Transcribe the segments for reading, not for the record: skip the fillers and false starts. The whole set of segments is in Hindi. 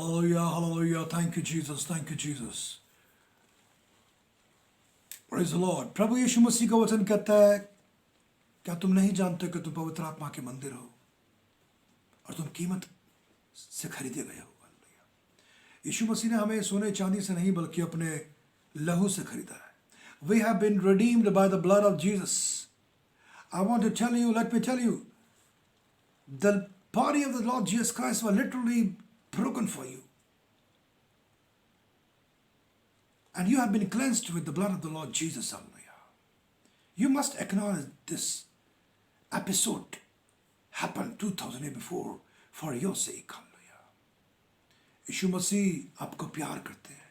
Hallelujah, hallelujah. Thank you, Jesus. Thank you, Jesus. Praise the Lord. प्रभु यीशु मसीह का वचन कहता है, क्या तुम नहीं जानते कि तुम पवित्र आत्मा के मंदिर हो और तुम कीमत से खरीदे गए हो? हालेलुया। यीशु मसीह ने हमें सोने चांदी से नहीं बल्कि अपने लहू से खरीदा है. We have been redeemed by the blood of Jesus. I want to tell you, let me tell you, the body of the Lord Jesus Christ was literally broken for you. And you have been cleansed with the blood of the Lord Jesus. Hallelujah. You must acknowledge this episode happened 2000 years before for your sake. Hallelujah. यीशु मसीह आपको प्यार करते हैं.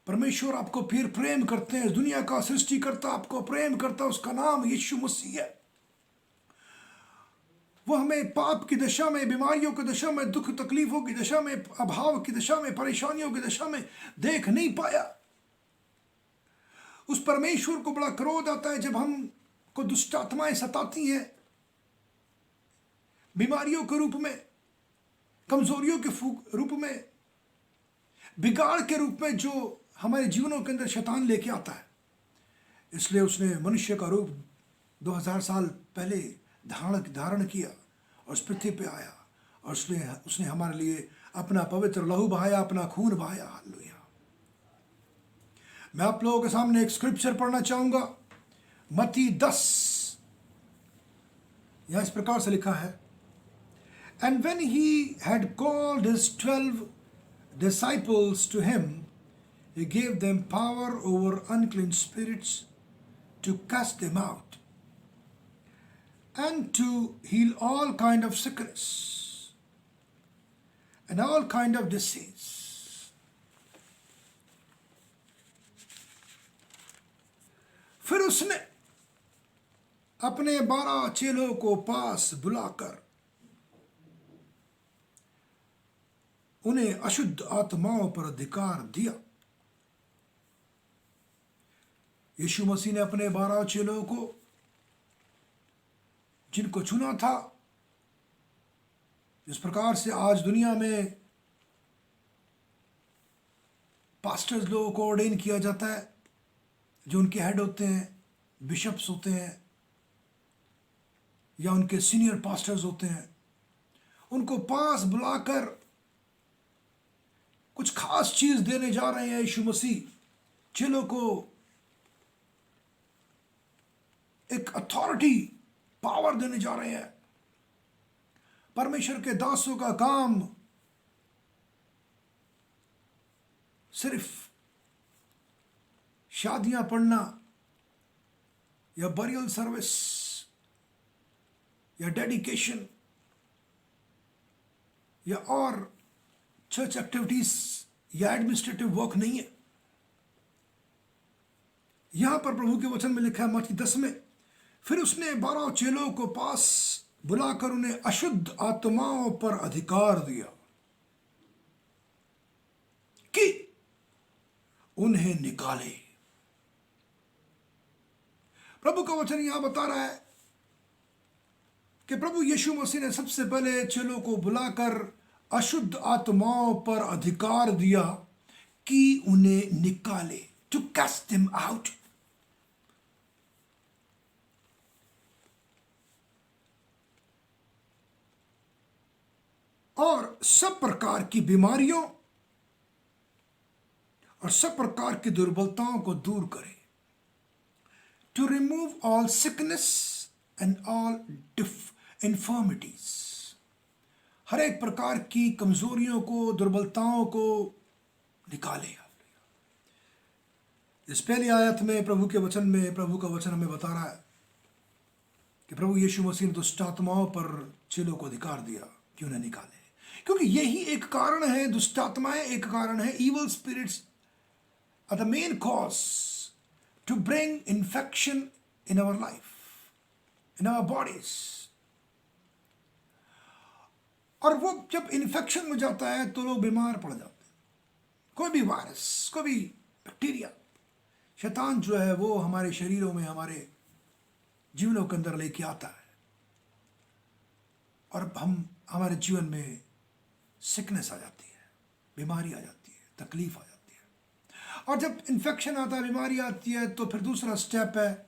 परमेश्वर आपको फिर प्रेम करते हैं. दुनिया का सृष्टिकर्ता आपको प्रेम करता है. उसका नाम यीशु मसीह है. वो हमें पाप की दशा में, बीमारियों की दशा में, दुख तकलीफों की दशा में, अभाव की दशा में, परेशानियों की दशा में देख नहीं पाया. उस परमेश्वर को बड़ा क्रोध आता है जब हमको दुष्ट आत्माएं सताती हैं, बीमारियों के रूप में, कमजोरियों के रूप में, बिगाड़ के रूप में जो हमारे जीवनों के अंदर शैतान लेके आता है. इसलिए उसने मनुष्य का रूप 2000 साल पहले धारण किया और उस पृथ्वी पे आया और उसने हमारे लिए अपना पवित्र लहू बहाया, अपना खून बहाया. हालेलुया. मैं आप लोगों के सामने एक स्क्रिप्चर पढ़ना चाहूंगा. मत्ती 10, यहां इस प्रकार से लिखा है, And when he had called his 12 disciples to him, he gave them power over unclean spirits to cast them out and to heal all kind of sickness and all kind of disease. फिर उसने अपने 12 चेलों को पास बुलाकर उन्हें अशुद्ध आत्माओं पर अधिकार दिया. यीशु मसीह ने अपने 12 चेलों को, जिनको चुना था, जिस प्रकार से आज दुनिया में पास्टर्स लोगों को ऑर्डेन किया जाता है, जो उनके हेड होते हैं, बिशप्स होते हैं या उनके सीनियर पास्टर्स होते हैं, उनको पास बुलाकर कुछ खास चीज देने जा रहे हैं. यीशु मसीह चेलों को एक अथॉरिटी, पावर देने जा रहे हैं. परमेश्वर के दासों का काम सिर्फ शादियां पढ़ना या बरियल सर्विस या डेडिकेशन या और चर्च एक्टिविटीज या एडमिनिस्ट्रेटिव वर्क नहीं है. यहां पर प्रभु के वचन में लिखा है मत्ती 10 में, फिर उसने 12 चेलों को पास बुलाकर उन्हें अशुद्ध आत्माओं पर अधिकार दिया कि उन्हें निकाले. प्रभु का वचन यहां बता रहा है कि प्रभु यीशु मसीह ने सबसे पहले चेलों को बुलाकर अशुद्ध आत्माओं पर अधिकार दिया कि उन्हें निकाले, टू कास्ट देम आउट. और सब प्रकार की बीमारियों और सब प्रकार की दुर्बलताओं को दूर करे. To remove all sickness and all infirmities. हर एक प्रकार की कमजोरियों को, दुर्बलताओं को निकाले. इस पहली आयत में प्रभु के वचन में प्रभु का वचन हमें बता रहा है कि प्रभु यीशु मसीह ने दुष्ट आत्माओं पर चेलों को अधिकार दिया कि उन्हें निकाले. क्योंकि यही एक कारण है, दुष्ट आत्माएं एक कारण है. Evil spirits are the main cause to bring infection in our life, in our bodies. और वो जब इन्फेक्शन में जाता है तो लोग बीमार पड़ जाते हैं. कोई भी वायरस, कोई भी बैक्टीरिया, शैतान जो है वो हमारे शरीरों में, हमारे जीवनों के अंदर लेके आता है और हमारे जीवन में सिकनेस आ जाती है. बीमारी आ जाती है, तकलीफ आ जाती है। और जब इन्फेक्शन आता है, बीमारी आती है, तो फिर दूसरा स्टेप है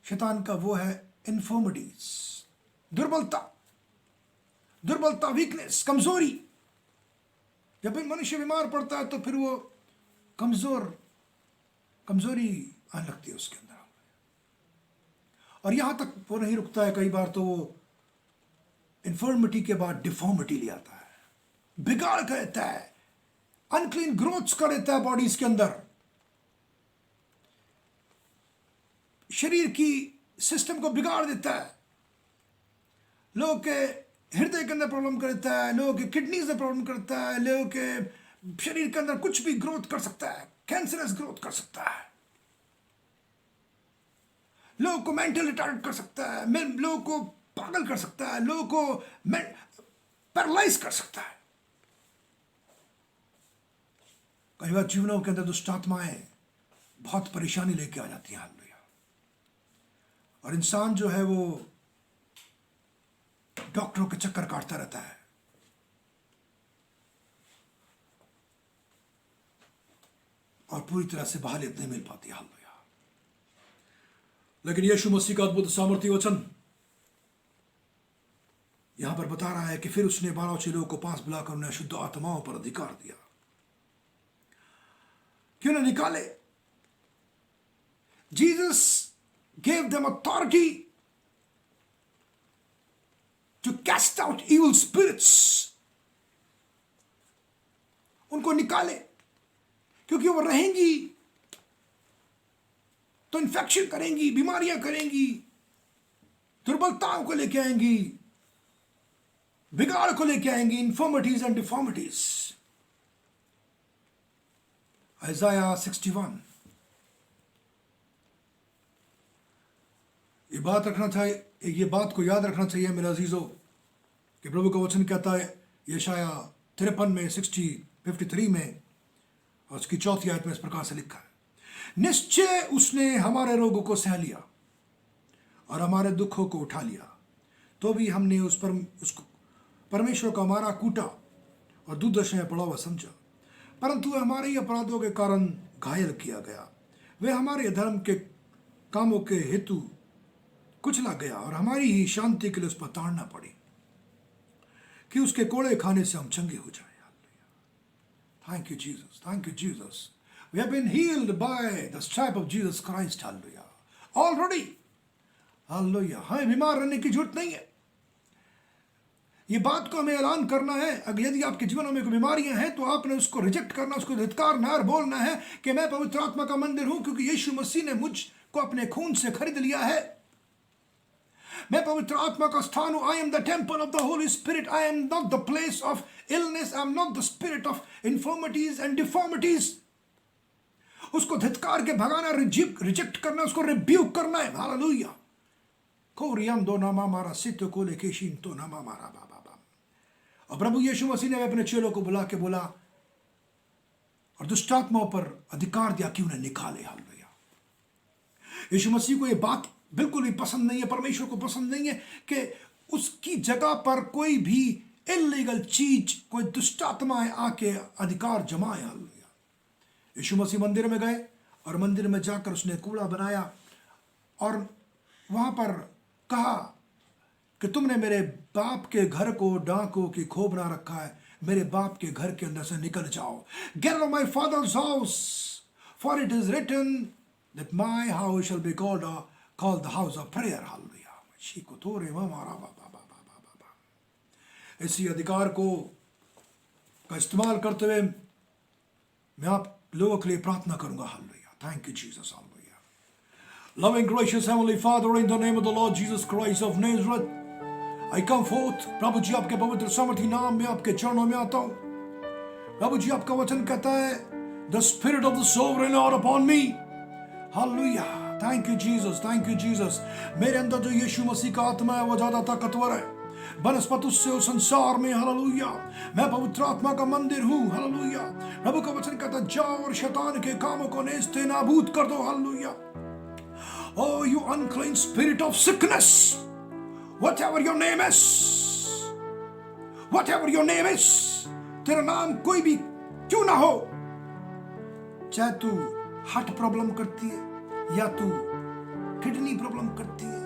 शैतान का, वो है इन्फॉर्मिटीज, दुर्बलता, वीकनेस, कमजोरी। जब मनुष्य बीमार पड़ता है तो फिर वो कमजोरी आने लगती है उसके अंदर। और यहां तक वो नहीं रुकता है, कई बार तो वो इन्फॉर्मिटी के बाद डिफॉर्मिटी ले आता है, बिगाड़ कर देता है, अनक्लीन ग्रोथ्स कर देता है बॉडीज के अंदर, शरीर की सिस्टम को बिगाड़ देता है, लोगों के हृदय के अंदर प्रॉब्लम करता है, लोगों के किडनीज में प्रॉब्लम करता है, लोगों के शरीर के अंदर कुछ भी ग्रोथ कर सकता है, कैंसरस ग्रोथ कर सकता है, लोगों को मेंटल रिटार्ड कर सकता है, लोगों को पागल कर सकता है, लोगों को पैरालाइज कर सकता है। कई बार जीवनों के अंदर दुष्ट आत्माएं बहुत परेशानी लेके आ जाती हैं, हालेलुया। और इंसान जो है वो डॉक्टरों के चक्कर काटता रहता है, और पूरी तरह से बहालियत नहीं मिल पाती, हालेलुया। लेकिन यीशु मसीह का अद्भुत सामर्थ्य वचन यहां पर बता रहा है कि फिर उसने 12 चेलों को पास बुलाकर उन्हें शुद्ध आत्माओं पर अधिकार दिया कि उन्हें निकाले। Jesus gave them authority to cast out evil spirits. उनको निकाले, क्योंकि वो रहेंगी तो इन्फेक्शन करेंगी, बीमारियां करेंगी, दुर्बलताओं को लेके आएंगी, बिगाड़ को लेके आएंगी, इन्फॉर्मिटीज एंड डिफॉर्मिटीज। आइज़ाया 61। ये बात को याद रखना चाहिए मेरे अजीजों कि प्रभु का वचन कहता है यशाया 53 में 53 में, और उसकी 4 आयत में इस प्रकार से लिखा है, निश्चय उसने हमारे रोगों को सह लिया और हमारे दुखों को उठा लिया, तो भी हमने उसको परमेश्वर को हमारा कूटा और दुर्दशा में पड़ा हुआ समझा। परंतु वह हमारे ही अपराधों के कारण घायल किया गया, वे हमारे धर्म के कामों के हेतु कुचला गया, और हमारी ही शांति के लिए उस पर ताड़ना पड़ी कि उसके कोड़े खाने से हम चंगे हो जाए। Thank you Jesus, thank you Jesus. We have been healed by the stripe of Jesus Christ, hallelujah. Already, hallelujah. हमें बीमार रहने की जरूरत नहीं है। ये बात को हमें ऐलान करना है। अगर यदि आपके जीवन में कोई बीमारियां हैं तो आपने उसको रिजेक्ट करना, उसको धिक्कारना और बोलना है कि मैं पवित्र आत्मा का मंदिर हूं, क्योंकि यीशु मसीह ने मुझको अपने खून से खरीद लिया है। मैं पवित्र आत्मा का स्थान हूं। I am the temple of the Holy Spirit. I am not the place of illness. I am not the spirit of infirmities and deformities. उसको धिक्कार के भगाना, रिजेक्ट करना, उसको रिब्यूक करना है। हालेलुया। कोरियम दो नामा मारा सितो को लेकेशिन तो नामा मारा बाबा। और प्रभु यीशु मसीह ने अपने चेलों को बुला के बोला और दुष्टात्माओं पर अधिकार दिया कि उन्हें निकाले। हालेलुया। यीशु मसीह को यह बात बिल्कुल भी पसंद नहीं है, परमेश्वर को पसंद नहीं है कि उसकी जगह पर कोई भी इलीगल चीज, कोई दुष्टात्माएं आके अधिकार जमाए। हालेलुया। यीशु मसीह मंदिर में गए और मंदिर में जाकर उसने कूड़ा बनाया और वहां पर कहा कि तुमने मेरे बाप के घर को डाकों की खोब बना रखा है, मेरे बाप के घर के अंदर से निकल जाओ। Get out of my father's house, for it is written that my house shall be called the house of prayer. Hallelujah. इसी अधिकार को का इस्तेमाल करते हुए मैं आप लोगों के लिए प्रार्थना करूंगा। Hallelujah. Thank you Jesus. Hallelujah. Loving gracious heavenly Father, in the name of the Lord Jesus Christ of Nazareth, I come forth। प्रभु जी आपके पवित्र सामर्थी नाम में आपके चरणों में आता हूं। प्रभु जी आपका वचन कहता है The Spirit of the Sovereign Lord upon me। Hallelujah. Thank you Jesus, thank you Jesus. मेरे अंदर जो यीशु मसीह का आत्मा है वो ज्यादा ताकतवर है बनस्पत उससे उस संसार में। हालेलुया। मैं पवित्र आत्मा का मंदिर हूँ। हालेलुया। प्रभु का वचन कहता है जाओ और शैतान के कामों को नेस्ते नाबूद कर दो। Hallelujah. Oh, you unclean spirit of sickness, whatever your name is, तेरा नाम कोई भी क्यों ना हो, चाहे तू हार्ट प्रॉब्लम करती है, या तू किडनी प्रॉब्लम करती है,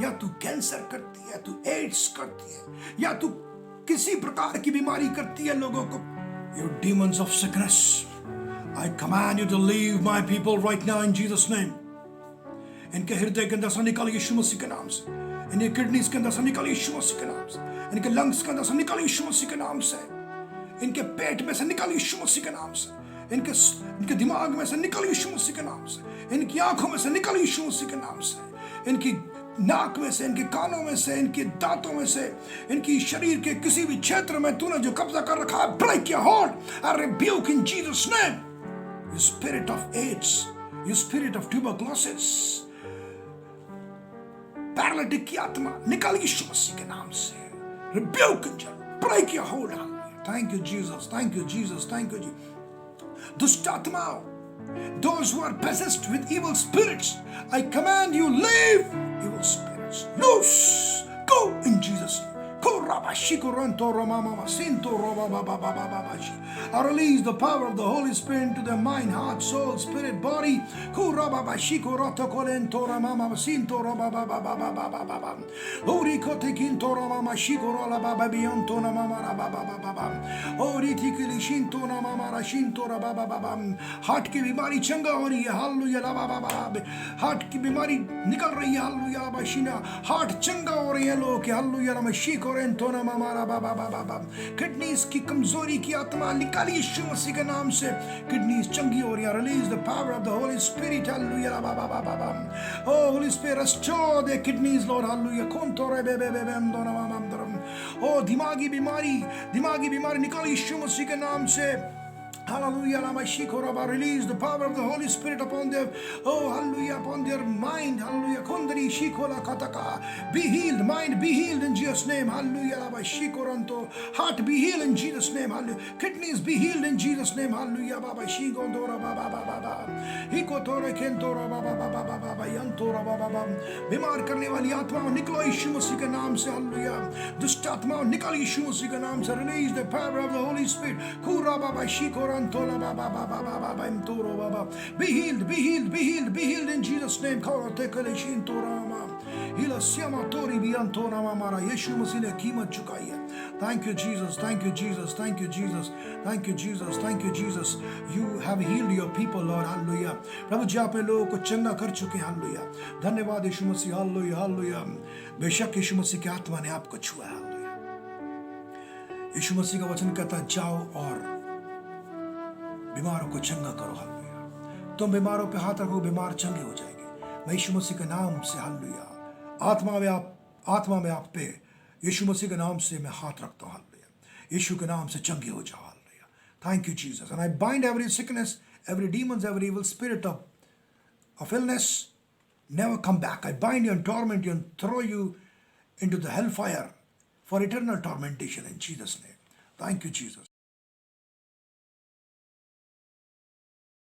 या तू कैंसर करती है, तू एड्स करती है, या तू किसी प्रकार की बीमारी करती है लोगों को, you demons of sickness, I command you to leave my people right now in Jesus name. इनके हृदय के अंदर से निकल यीशु मसीह के नाम से, इनके किडनीज के अंदर से निकल यीशु मसीह के नाम से, इनके लंग्स के अंदर से निकल यीशु मसीह के नाम से, इनके पेट में से निकल यीशु मसीह के नाम से, इनके दिमाग में से निकल यीशु मसीह के नाम से, इनकी आंखों में से निकल यीशु मसीह के नाम से, इनकी नाक में से, इनके कानों में से, इनके दांतों में से, इनकी शरीर के किसी भी क्षेत्र में तूने जो कब्जा कर रखा है, break your hold, I rebuke in Jesus name. You spirit of AIDS, you spirit of tuberculosis, paralytic की आत्मा निकल यीशु मसीह के नाम से, rebuke in Jesus, break your hold. Thank you Jesus, thank you Jesus, thank you Jesus. दुष्ट आत्माओं, those who are possessed with evil spirits, I command you, leave evil spirits, loose, go in Jesus' name. I release the power of the Holy Spirit into their mind, heart, soul, spirit, body. Heart की बीमारी चंगा हो रही है, हालेलुया, हार्ट की बीमारी निकल रही है, हालेलुया, हार्ट चंगा हो रही है लोग, हालेलुया, किडनीज की कमजोरी की आत्मा निकाली यीशु मसीह के नाम से, किडनीज चंगी हो रही है, release the power of the Holy Spirit, hallelujah, O Holy Spirit restore the kidneys Lord, hallelujah, ओ दिमागी बीमारी निकाली यीशु मसीह के नाम से, hallelujah, release the power of the Holy Spirit upon their, oh hallelujah, upon their mind, hallelujah, kundari shikola kataka, be healed, mind be healed in Jesus name, hallelujah, shikoranto, heart be healed in Jesus name, hallelujah, kidneys be healed in Jesus name, hallelujah, baba shigondora baba baba hikotora kentora baba baba baba yantora baba, बीमार करने वाली आत्माओं निकलो यीशु मसीह के नाम से, हालेलुया, दुष्ट आत्माओं निकल यीशु मसीह के नाम से, release the power of the Holy Spirit, kura baba shikora, be healed, be healed, be healed, be healed in Jesus' name. यीशु मसीह ने कीमत चुकाई है. Thank you Jesus, thank you Jesus, thank you Jesus, thank you Jesus, thank you Jesus. You have healed your people, Lord, hallelujah. प्रभु जी आपने लोगों को चंगा कर चुके हैं, हालेलुया. धन्यवाद यीशु मसीह, हालेलुया, हालेलुया. बेशक यीशु मसीह की आत्मा ने आपको छुआ, हालेलुया. यीशु मसीह का वचन कहता है, जाओ और बीमारों को चंगा करो, हालेलुया. तुम बीमारों पे हाथ रखो, बीमार चंगे हो जाएंगे. मैं यीशु मसीह के नाम से, हालेलुया, आत्मा में आप पे यीशु मसीह के नाम से मैं हाथ रखता हूँ, हालेलुया. यीशु के नाम से चंगे हो जाओ, hallelujah. Thank you Jesus. And I bind every sickness, every demons, every evil spirit of illness, never come back. I bind you and torment you and throw you into the hellfire for eternal tormentation in Jesus' name. Thank you Jesus.